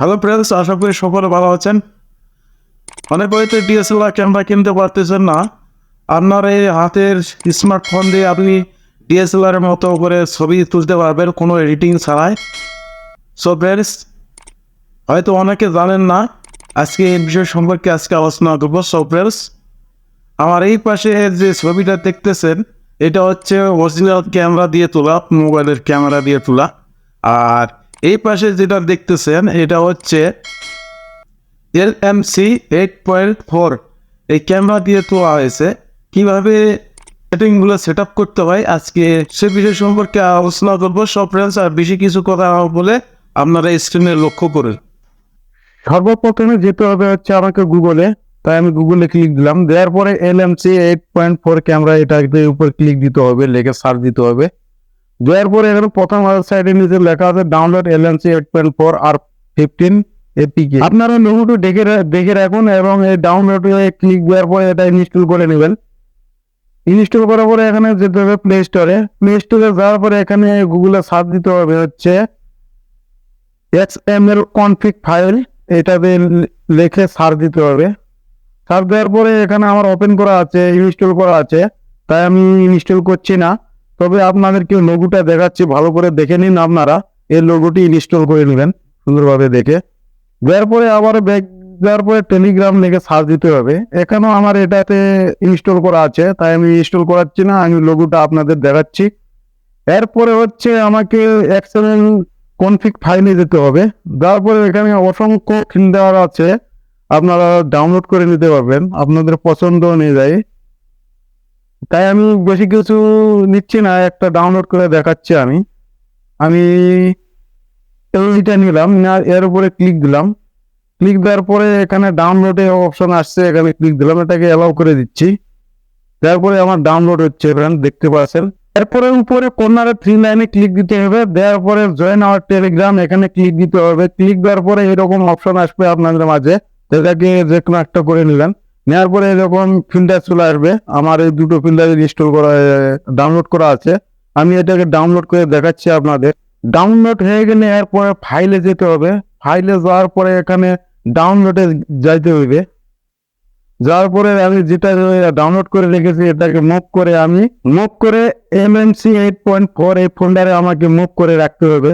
Hello friends, আশা করি সকলে ভালো আছেন। অনেক হয়তো ডিএসএলআর ক্যামেরা কিনতে পারতেছেন না। আপনার এই হাতের স্মার্টফোন দিয়ে আপনি ডিএসএলআর এর মতো করে ছবি তুলতে পারবেন কোনো এডিটিং ছাড়াই। সো ফ্রেন্ডস, হয়তো অনেকে জানেন না, আজকে এই বিষয় সম্পর্কে আলোচনা করবো। সো ফ্রেন্ডস, আমার এই পাশে যে ছবিটা দেখতেছেন, এটা হচ্ছে অরিজিনাল ক্যামেরা দিয়ে তোলা, মোবাইলের ক্যামেরা দিয়ে তোলা। আর এই পাশে যেটা দেখতেছেন, এটা হচ্ছে LMC 8.4 এই ক্যামেরা দিয়ে তোলা হয়েছে। কীভাবে সেটিংগুলো সেট আপ করতে হয় আজকে সে বিষয় সম্পর্কে আলোচনা করবো। সব ফ্রেন্ডস, আর বেশি কিছু কথা বলে আপনারা স্ক্রিনে লক্ষ্য করুন। সর্বপ্রথমে যেতে হবে হচ্ছে আমাকে গুগলে, তাই আমি গুগলে ক্লিক দিলাম। দেওয়ার পরে LMC 8.4 ক্যামেরা এটাকে উপর ক্লিক দিতে হবে, লিখে সার্চ দিতে হবে। দেওয়ার পরে এখানে প্রথম সাইডে নিচে লেখা আছে ডাউনলোড LMC 8.4 আর 15 APK। আপনারা লোগোটা দেখে রাখুন এবং এই ডাউনলোড ক্লিক দেওয়ার পরে এটা ইনস্টল করে নেবেন। ইনস্টল করার পরে এখানে যেতে হবে প্লে স্টোরে যাওয়ার পরে এখানে গুগলে সার্চ দিতে হবে হচ্ছে XML config ফাইল, এটাতে লিখে সার্চ দিতে হবে। সার্চ দেওয়ার পরে এখানে আমার ওপেন করা আছে, ইনস্টল করা আছে, তাই আমি ইনস্টল করছি না। তবে আপনাদেরকে লোগোটা দেখাচ্ছি, ভালো করে দেখে নিন। আপনারা এই লোগোটি ইনস্টল করে নেবেন সুন্দরভাবে দেখে। দেওয়ার পরে আবার ব্যাক দেওয়ার পরে টেলিগ্রাম লিখে সার্চ দিতে হবে। এখানেও আমার এটাতে ইনস্টল করা আছে, তাই আমি ইনস্টল করাচ্ছি না, আমি লোগোটা আপনাদের দেখাচ্ছি। এরপরে হচ্ছে আমাকে XML কনফিগ ফাইলে যেতে হবে। দেওয়ার পরে এখানে অসংখ্য থিম দেওয়ার আছে, আপনারা ডাউনলোড করে নিতে পারবেন আপনাদের পছন্দ অনুযায়ী। তাই আমি বেশি কিছু নিচ্ছি না, একটা ডাউনলোড করে দেখাচ্ছি। আমি এইটা নিলাম, এর উপরে ক্লিক দিলাম। ক্লিক দেওয়ার পরে এখানে ডাউনলোডে অপশন আসছে, এখানে ক্লিক দিলাম, এটাকে অ্যালাউ করে দিচ্ছি। তারপরে আমার ডাউনলোড হচ্ছে, ফ্রেন্ড দেখতে পাচ্ছেন। এরপরে উপরে কর্নারে 3 লাইনে ক্লিক দিতে হবে। দেওয়ার পরে জয়েন আওয়ার টেলিগ্রাম, এখানে ক্লিক দিতে হবে। ক্লিক দেওয়ার পরে এরকম অপশন আসবে আপনাদের মাঝে, এটাকে যে কোনো একটা করে নিলেন। নেওয়ার পরে এরকম ফিল্টার চলে আসবে। আমার এই দুটো ফিল্টার ইনস্টল করা ডাউনলোড করা আছে, আমি এটাকে ডাউনলোড করে দেখাচ্ছি আপনাদের। ডাউনলোড হয়ে গেলে এরপরে ফাইলে যেতে হবে। ফাইলে যাওয়ার পরে এখানে ডাউনলোডে যাইতে হইবে। যাওয়ার পরে আমি যেটা ডাউনলোড করে রেখেছি এটাকে মুভ করে MMC 8.4 এই ফোল্ডারে আমাকে মুভ করে রাখতে হবে।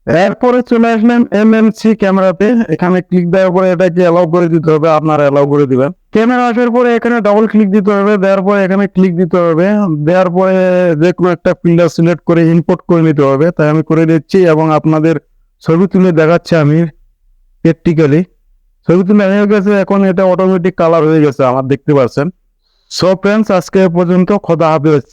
এরপরে চলে আসলাম MMC ক্যামেরাতে, এখানে ক্লিক দেওয়ার পরে এটাকে অ্যালাউ করে দিতে হবে, আপনারা অ্যালাউ করে দিবেন। ক্যামেরা আসার পরে এখানে ডাবল ক্লিক দিতে হবে। দেওয়ার পরে এখানে ক্লিক দিতে হবে। দেওয়ার পরে যে কোনো একটা ফিল্টার সিলেক্ট করে ইম্পোর্ট করে নিতে হবে, তাই আমি করে দিচ্ছি এবং আপনাদের ছবি তুলে দেখাচ্ছি আমি প্র্যাকটিক্যালি। ছবি তুলে হয়ে গেছে, এখন এটা অটোমেটিক কালার হয়ে গেছে আমার, দেখতে পাচ্ছেন। সো ফ্রেন্ডস, আজকে পর্যন্ত, খোদা হাফেজ।